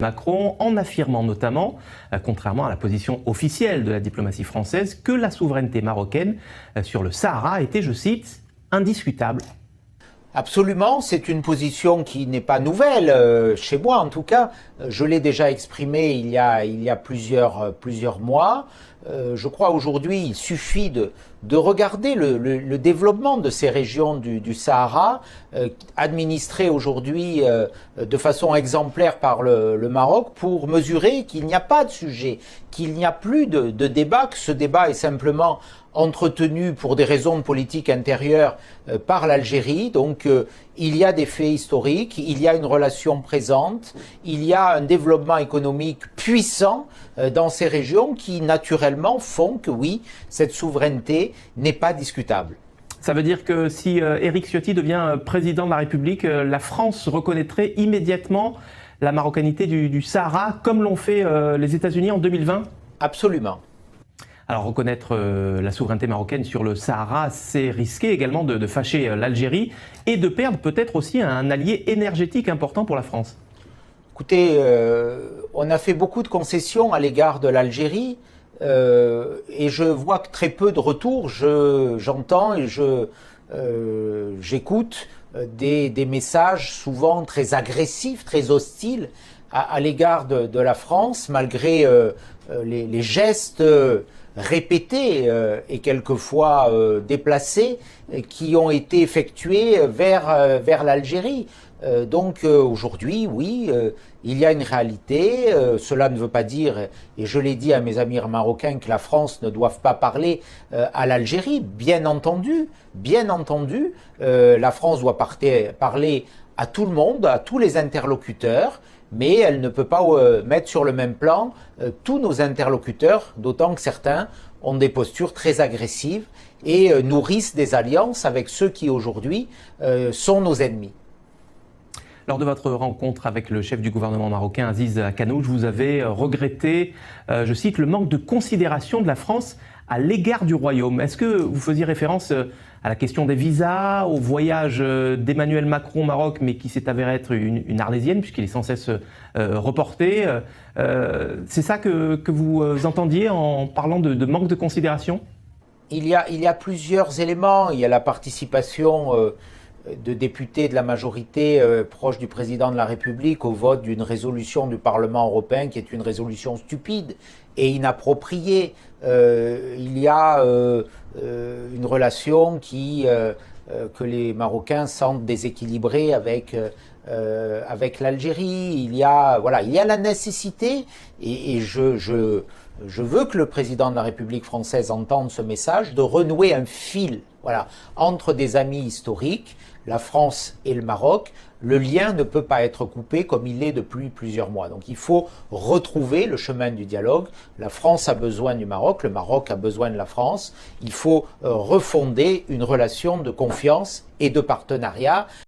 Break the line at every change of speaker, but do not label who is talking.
Macron en affirmant notamment, contrairement à la position officielle de la diplomatie française, que la souveraineté marocaine sur le Sahara était, je cite, indiscutable.
Absolument, c'est une position qui n'est pas nouvelle, chez moi en tout cas. Je l'ai déjà exprimée il y a plusieurs mois. Je crois aujourd'hui il suffit de regarder le développement de ces régions du Sahara, administrées aujourd'hui de façon exemplaire par le Maroc, pour mesurer qu'il n'y a pas de sujet, qu'il n'y a plus de débat, que ce débat est simplement entretenu pour des raisons de politique intérieure par l'Algérie. Donc il y a des faits historiques, il y a une relation présente, il y a un développement économique puissant dans ces régions qui naturellement font que oui, cette souveraineté n'est pas discutable.
Ça veut dire que si Éric Ciotti devient président de la République, la France reconnaîtrait immédiatement la marocanité du Sahara, comme l'ont fait les États-Unis en 2020 ?
Absolument.
Alors reconnaître la souveraineté marocaine sur le Sahara, c'est risquer également de fâcher l'Algérie et de perdre peut-être aussi un allié énergétique important pour la France.
Écoutez, on a fait beaucoup de concessions à l'égard de l'Algérie et je vois que très peu de retours. J'entends et j'écoute des messages souvent très agressifs, très hostiles à l'égard de la France, malgré les gestes répétés et quelquefois déplacés qui ont été effectués vers l'Algérie. Donc aujourd'hui, oui, il y a une réalité. Cela ne veut pas dire, et je l'ai dit à mes amis marocains, que la France ne doive pas parler à l'Algérie. Bien entendu, la France doit parler à tout le monde, à tous les interlocuteurs, mais elle ne peut pas mettre sur le même plan tous nos interlocuteurs, d'autant que certains ont des postures très agressives et nourrissent des alliances avec ceux qui aujourd'hui sont nos ennemis.
Lors de votre rencontre avec le chef du gouvernement marocain, Aziz Akanouch, vous avez regretté, je cite, le manque de considération de la France à l'égard du royaume. Est-ce que vous faisiez référence à la question des visas, au voyage d'Emmanuel Macron au Maroc, mais qui s'est avéré être une arlésienne, puisqu'il est sans cesse reporté? C'est ça que vous entendiez en parlant de manque de considération?
Il y a plusieurs éléments. Il y a la participation de députés de la majorité proche du président de la République au vote d'une résolution du Parlement européen qui est une résolution stupide et inappropriée. Il y a une relation que les Marocains sentent déséquilibrée avec l'Algérie. Il y a la nécessité, et je veux que le président de la République française entende ce message, de renouer un fil entre des amis historiques, la France et le Maroc. Le lien ne peut pas être coupé comme il l'est depuis plusieurs mois. Donc il faut retrouver le chemin du dialogue. La France a besoin du Maroc, le Maroc a besoin de la France. Il faut refonder une relation de confiance et de partenariat.